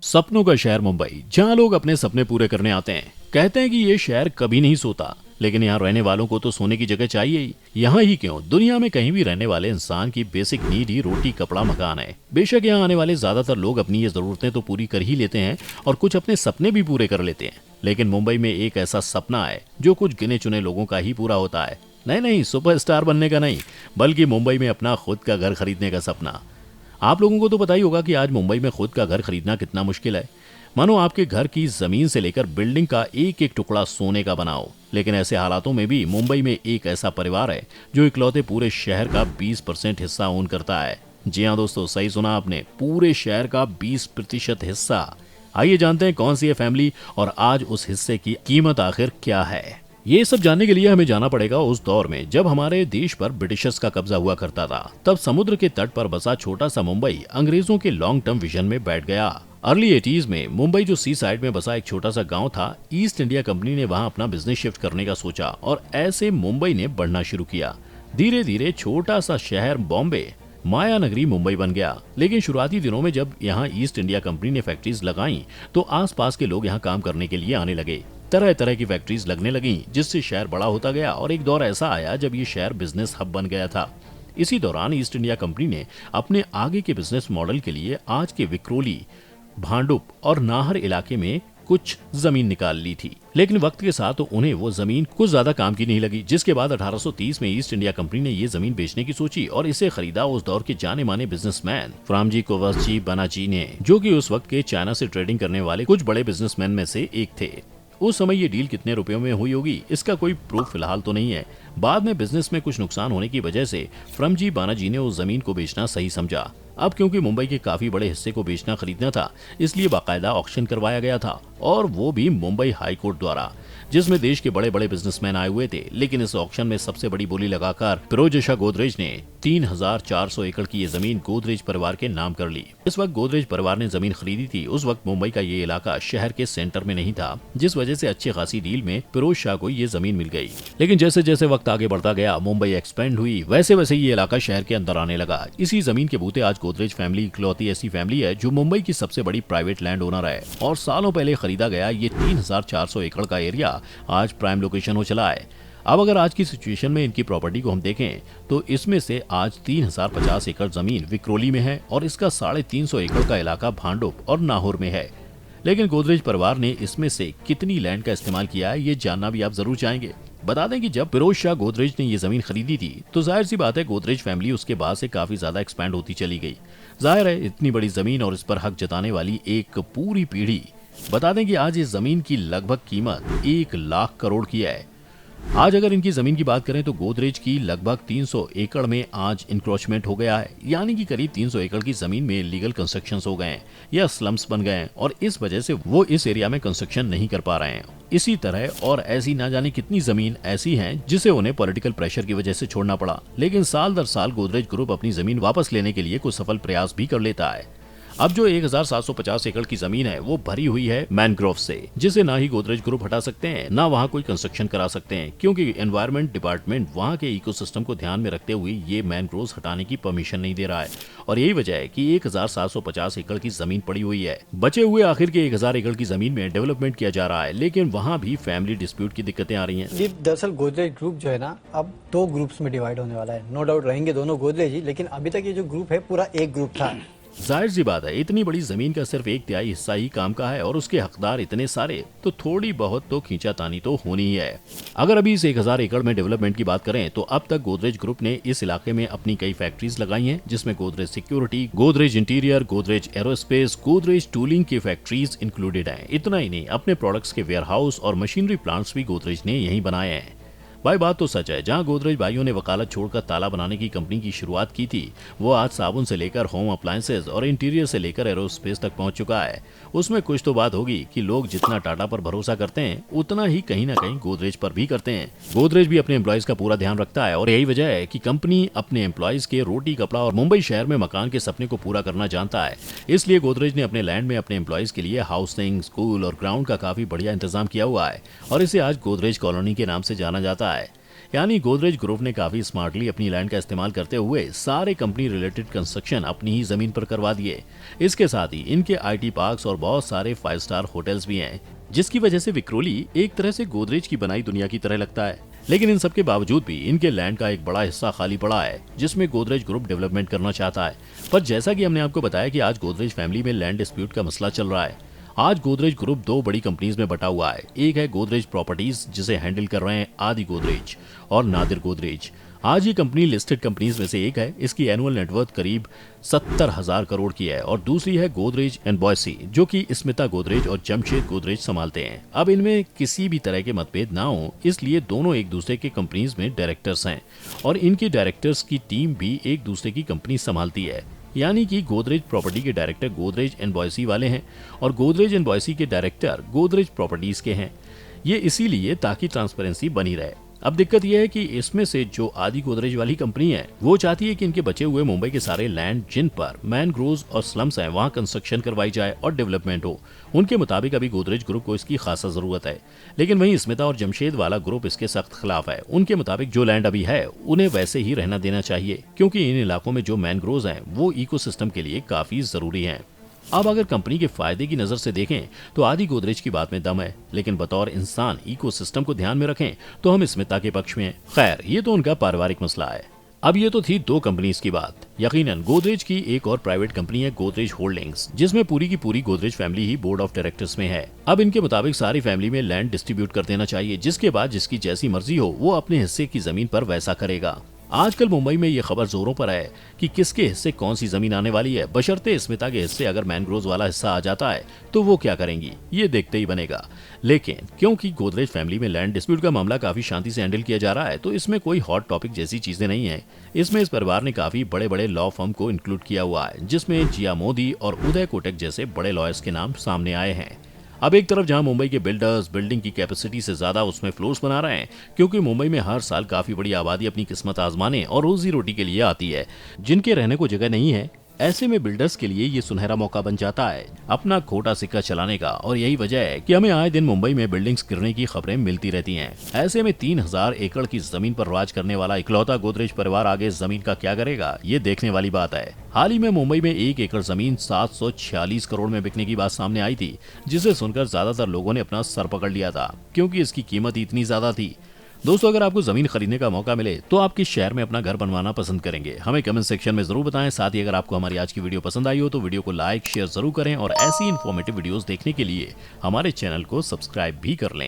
सपनों का शहर मुंबई, जहां लोग अपने सपने पूरे करने आते हैं। कहते हैं कि ये शहर कभी नहीं सोता, लेकिन यहाँ रहने वालों को तो सोने की जगह चाहिए ही। यहाँ ही क्यों, दुनिया में कहीं भी रहने वाले इंसान की बेसिक नीड ही रोटी, कपड़ा, मकान है। बेशक यहाँ आने वाले ज्यादातर लोग अपनी ये जरूरतें तो पूरी कर ही लेते हैं और कुछ अपने सपने भी पूरे कर लेते हैं। लेकिन मुंबई में एक ऐसा सपना है जो कुछ गिने चुने लोगों का ही पूरा होता है। नहीं नहीं, सुपरस्टार बनने का नहीं, बल्कि मुंबई में अपना खुद का घर खरीदने का सपना। आप लोगों को तो पता ही होगा कि आज मुंबई में खुद का घर खरीदना कितना मुश्किल है। मानो आपके घर की जमीन से लेकर बिल्डिंग का एक एक टुकड़ा सोने का बनाओ। लेकिन ऐसे हालातों में भी मुंबई में एक ऐसा परिवार है जो इकलौते पूरे शहर का 20% हिस्सा ओन करता है। जी हाँ दोस्तों, सही सुना आपने, पूरे शहर का 20% हिस्सा। आइए जानते हैं कौन सी है फैमिली और आज उस हिस्से की कीमत आखिर क्या है। ये सब जानने के लिए हमें जाना पड़ेगा उस दौर में जब हमारे देश पर ब्रिटिशर्स का कब्जा हुआ करता था। तब समुद्र के तट पर बसा छोटा सा मुंबई अंग्रेजों के लॉन्ग टर्म विजन में बैठ गया। अर्ली 80s में मुंबई जो सी साइड में बसा एक छोटा सा गांव था, ईस्ट इंडिया कंपनी ने वहां अपना बिजनेस शिफ्ट करने का सोचा और ऐसे मुंबई ने बढ़ना शुरू किया। धीरे धीरे छोटा सा शहर बॉम्बे माया नगरी मुंबई बन गया। लेकिन शुरुआती दिनों में जब यहाँ ईस्ट इंडिया कंपनी ने फैक्ट्रीज लगाई तो आसपास के लोग यहाँ काम करने के लिए आने लगे। तरह तरह की फैक्ट्रीज लगने लगी, जिससे शहर बड़ा होता गया और एक दौर ऐसा आया जब ये शहर बिजनेस हब बन गया था। इसी दौरान ईस्ट इंडिया कंपनी ने अपने आगे के बिजनेस मॉडल के लिए आज के विक्रोली, भांडुप और नाहर इलाके में कुछ जमीन निकाल ली थी। लेकिन वक्त के साथ तो उन्हें वो जमीन कुछ ज्यादा काम की नहीं लगी, जिसके बाद 1830 में ईस्ट इंडिया कंपनी ने ये जमीन बेचने की सोची और इसे खरीदा उस दौर के जाने माने बिजनेसमैन फ्रामजी कोवसजी बनाजी ने, जो कि उस वक्त के चाइना से ट्रेडिंग करने वाले कुछ बड़े बिजनेसमैन में से एक थे। उस समय ये डील कितने रुपयों में हुई होगी इसका कोई प्रूफ फिलहाल तो नहीं है। बाद में बिजनेस में कुछ नुकसान होने की वजह से फ्रमजी बानाजी ने उस जमीन को बेचना सही समझा। अब क्योंकि मुंबई के काफी बड़े हिस्से को बेचना खरीदना था, इसलिए बाकायदा ऑक्शन करवाया गया था, और वो भी मुंबई हाई कोर्ट द्वारा, जिसमें देश के बड़े बड़े बिजनेसमैन आए हुए थे। लेकिन इस ऑक्शन में सबसे बड़ी बोली लगाकर फिरोजशाह गोदरेज ने 3400 एकड़ की ये जमीन गोदरेज परिवार के नाम कर ली। इस वक्त गोदरेज परिवार ने जमीन खरीदी थी। उस वक्त मुंबई का ये इलाका शहर के सेंटर में नहीं था, जिस वजह से अच्छी खासी डील में फिरोज शाह को ये जमीन मिल गई। लेकिन जैसे जैसे वक्त आगे बढ़ता गया, मुंबई एक्सपेंड हुई, वैसे वैसे ये इलाका शहर के अंदर आने लगा। इसी जमीन के बूते आज गोदरेज फैमिली इकलौती ऐसी फैमिली है जो मुंबई की सबसे बड़ी प्राइवेट लैंड ओनर है। और सालों पहले खरीदा गया ये 3400 एकड़ का एरिया आज प्राइम लोकेशन हो चला है। अब अगर आज की सिचुएशन में इनकी प्रॉपर्टी को हम देखें तो इसमें से आज 3050 एकड़ जमीन विक्रोली में है और इसका 350 एकड़ का इलाका भांडुप और नाहौर में है। लेकिन गोदरेज परिवार ने इसमें से कितनी लैंड का इस्तेमाल किया है, ये जानना भी आप जरूर चाहेंगे। बता दें कि जब फिरोज शाह गोदरेज ने ये जमीन खरीदी थी तो जाहिर सी बात है गोदरेज फैमिली उसके बाद से काफी ज्यादा एक्सपैंड होती चली गई। जाहिर है इतनी बड़ी जमीन और इस पर हक जताने वाली एक पूरी पीढ़ी। बता दें कि आज इस जमीन की लगभग कीमत 1 लाख करोड़ की है। आज अगर इनकी जमीन की बात करें तो गोदरेज की लगभग 300 एकड़ में आज इंक्रोचमेंट हो गया है, यानी कि करीब 300 एकड़ की जमीन में लीगल कंस्ट्रक्शंस हो गए हैं या स्लम्स बन गए हैं और इस वजह से वो इस एरिया में कंस्ट्रक्शन नहीं कर पा रहे हैं। इसी तरह और ऐसी ना जाने कितनी जमीन ऐसी हैं जिसे उन्हें पॉलिटिकल प्रेशर की वजह से छोड़ना पड़ा। लेकिन साल दर साल गोदरेज ग्रुप अपनी जमीन वापस लेने के लिए कुछ सफल प्रयास भी कर लेता है। अब जो 1750 एकड़ की जमीन है वो भरी हुई है मैनग्रोव से, जिसे ना ही गोदरेज ग्रुप हटा सकते हैं ना वहाँ कोई कंस्ट्रक्शन करा सकते हैं, क्योंकि एनवायरनमेंट डिपार्टमेंट वहाँ के इकोसिस्टम को ध्यान में रखते हुए ये मैनग्रोव्स हटाने की परमिशन नहीं दे रहा है। और यही वजह है कि 1750 एकड़ की जमीन पड़ी हुई है। बचे हुए आखिर के 1000 एकड़ की जमीन में डेवलपमेंट किया जा रहा है, लेकिन वहाँ भी फैमिली डिस्प्यूट की दिक्कतें आ रही है। दरअसल गोदरेज ग्रुप जो है ना, अब 2 ग्रुप्स में डिवाइड होने वाला है। नो डाउट रहेंगे दोनों गोदरेज ही, लेकिन अभी तक ये जो ग्रुप है पूरा एक ग्रुप था। जाहिर सी बात है, इतनी बड़ी जमीन का सिर्फ 1/3 हिस्सा ही काम का है और उसके हकदार इतने सारे, तो थोड़ी बहुत तो खींचातानी तो होनी ही है। अगर अभी इस 1000 एकड़ में डेवलपमेंट की बात करें तो अब तक गोदरेज ग्रुप ने इस इलाके में अपनी कई फैक्ट्रीज लगाई हैं, जिसमें Godrej security, Godrej interior, Godrej aerospace, Godrej tooling की फैक्ट्रीज इंक्लूडेड है। इतना ही नहीं, अपने प्रोडक्ट्स के वेयर हाउस और मशीनरी प्लांट्स भी गोदरेज ने यहीं बनाए हैं। भाई बात तो सच है, जहां गोदरेज भाइयों ने वकालत छोड़कर ताला बनाने की कंपनी की शुरुआत की थी, वो आज साबुन से लेकर होम अप्लायंसेज और इंटीरियर से लेकर एरोस्पेस तक पहुंच चुका है। उसमें कुछ तो बात होगी कि लोग जितना टाटा पर भरोसा करते हैं उतना ही कहीं ना कहीं गोदरेज पर भी करते हैं। गोदरेज भी अपने एम्प्लॉयज का पूरा ध्यान रखता है और यही वजह है कि कंपनी अपने एम्प्लॉयज के रोटी, कपड़ा और मुंबई शहर में मकान के सपने को पूरा करना जानता है। इसलिए गोदरेज ने अपने लैंड में अपने एम्प्लॉयज के लिए हाउसिंग, स्कूल और ग्राउंड का काफी बढ़िया इंतजाम किया हुआ है और इसे आज गोदरेज कॉलोनी के नाम से जाना जाता है। यानी गोदरेज ग्रुप ने काफी स्मार्टली अपनी लैंड का इस्तेमाल करते हुए सारे कंपनी रिलेटेड कंस्ट्रक्शन अपनी ही जमीन पर करवा दिए। इसके साथ ही इनके IT पार्क्स और बहुत सारे 5 स्टार होटल्स भी हैं, जिसकी वजह से विक्रोली एक तरह से गोदरेज की बनाई दुनिया की तरह लगता है। लेकिन इन सब के बावजूद भी इनके लैंड का एक बड़ा हिस्सा खाली पड़ा है, जिसमें गोदरेज ग्रुप डेवलपमेंट करना चाहता है। पर जैसा कि हमने आपको बताया कि आज गोदरेज फैमिली में लैंड डिस्प्यूट का मसला चल रहा है। आज गोदरेज ग्रुप 2 बड़ी कंपनीज में बटा हुआ है। एक है गोदरेज प्रॉपर्टीज, जिसे हैंडल कर रहे हैं आदि गोदरेज और नादिर गोदरेज। आज ये कंपनी लिस्टेड कंपनीज में से एक है। इसकी एनुअल नेटवर्थ करीब 70,000 करोड़ की है। और दूसरी है गोदरेज एंड बॉयसी, जो कि स्मिता गोदरेज और जमशेद गोदरेज संभालते हैं। अब इनमें किसी भी तरह के मतभेद ना हो, इसलिए दोनों एक दूसरे के कंपनीज में डायरेक्टर्स हैं और इनके डायरेक्टर्स की टीम भी एक दूसरे की कंपनी संभालती है। यानी कि गोदरेज प्रॉपर्टी के डायरेक्टर गोदरेज एंड बॉयसी वाले हैं और गोदरेज एंड बॉयसी के डायरेक्टर गोदरेज प्रॉपर्टीज के हैं। ये इसीलिए ताकि ट्रांसपेरेंसी बनी रहे। अब दिक्कत यह है कि इसमें से जो आदि गोदरेज वाली कंपनी है, वो चाहती है कि इनके बचे हुए मुंबई के सारे लैंड जिन पर मैनग्रोव्स और स्लम्स हैं, वहां कंस्ट्रक्शन करवाई जाए और डेवलपमेंट हो। उनके मुताबिक अभी गोदरेज ग्रुप को इसकी खासा जरूरत है, लेकिन वहीं स्मिता और जमशेद वाला ग्रुप इसके सख्त खिलाफ है। उनके मुताबिक जो लैंड अभी है उन्हें वैसे ही रहना देना चाहिए, क्योंकि इन इलाकों में जो मैनग्रोव्स हैं वो इकोसिस्टम के लिए काफी जरूरी हैं। अब अगर कंपनी के फायदे की नजर से देखें तो आदि गोदरेज की बात में दम है, लेकिन बतौर इंसान इकोसिस्टम को ध्यान में रखें तो हम स्मिता के पक्ष में हैं। खैर, ये तो उनका पारिवारिक मसला है। अब ये तो थी 2 कंपनीज की बात। यकीनन गोदरेज की एक और प्राइवेट कंपनी है गोदरेज होल्डिंग्स, जिसमें पूरी की पूरी Godrej family he board of directors में है। अब इनके मुताबिक सारी फैमिली में लैंड डिस्ट्रीब्यूट कर देना चाहिए, जिसके बाद जिसकी जैसी मर्जी हो वो अपने हिस्से की जमीन पर वैसा करेगा। आजकल मुंबई में ये खबर जोरों पर है कि किसके हिस्से कौन सी जमीन आने वाली है। बशर्ते स्मिता के हिस्से अगर मैनग्रोव्स वाला हिस्सा आ जाता है तो वो क्या करेंगी, ये देखते ही बनेगा। लेकिन क्योंकि गोदरेज फैमिली में लैंड डिस्प्यूट का मामला काफी शांति से हैंडल किया जा रहा है, तो इसमें कोई हॉट टॉपिक जैसी चीजें नहीं है। इसमें इस परिवार ने काफी बड़े बड़े लॉ फर्म को इंक्लूड किया हुआ है, जिसमें जिया मोदी और उदय कोटक जैसे बड़े लॉयर्स के नाम सामने आए हैं। अब एक तरफ जहां मुंबई के बिल्डर्स बिल्डिंग की कैपेसिटी से ज्यादा उसमें फ्लोर्स बना रहे हैं, क्योंकि मुंबई में हर साल काफी बड़ी आबादी अपनी किस्मत आजमाने और रोजी रोटी के लिए आती है, जिनके रहने को जगह नहीं है। ऐसे में बिल्डर्स के लिए ये सुनहरा मौका बन जाता है अपना खोटा सिक्का चलाने का। और यही वजह है कि हमें आए दिन मुंबई में बिल्डिंग्स गिरने की खबरें मिलती रहती हैं। ऐसे में 3000 एकड़ की जमीन पर राज करने वाला इकलौता गोदरेज परिवार आगे जमीन का क्या करेगा, ये देखने वाली बात है। हाल ही में मुंबई में 1 एकड़ जमीन 746 करोड़ में बिकने की बात सामने आई थी, जिसे सुनकर ज्यादातर लोगों ने अपना सर पकड़ लिया था, क्योंकि इसकी कीमत इतनी ज्यादा थी। दोस्तों, अगर आपको जमीन खरीदने का मौका मिले तो आप किस शहर में अपना घर बनवाना पसंद करेंगे, हमें कमेंट सेक्शन में जरूर बताएं। साथ ही अगर आपको हमारी आज की वीडियो पसंद आई हो तो वीडियो को लाइक शेयर जरूर करें और ऐसी इन्फॉर्मेटिव वीडियोस देखने के लिए हमारे चैनल को सब्सक्राइब भी कर लें।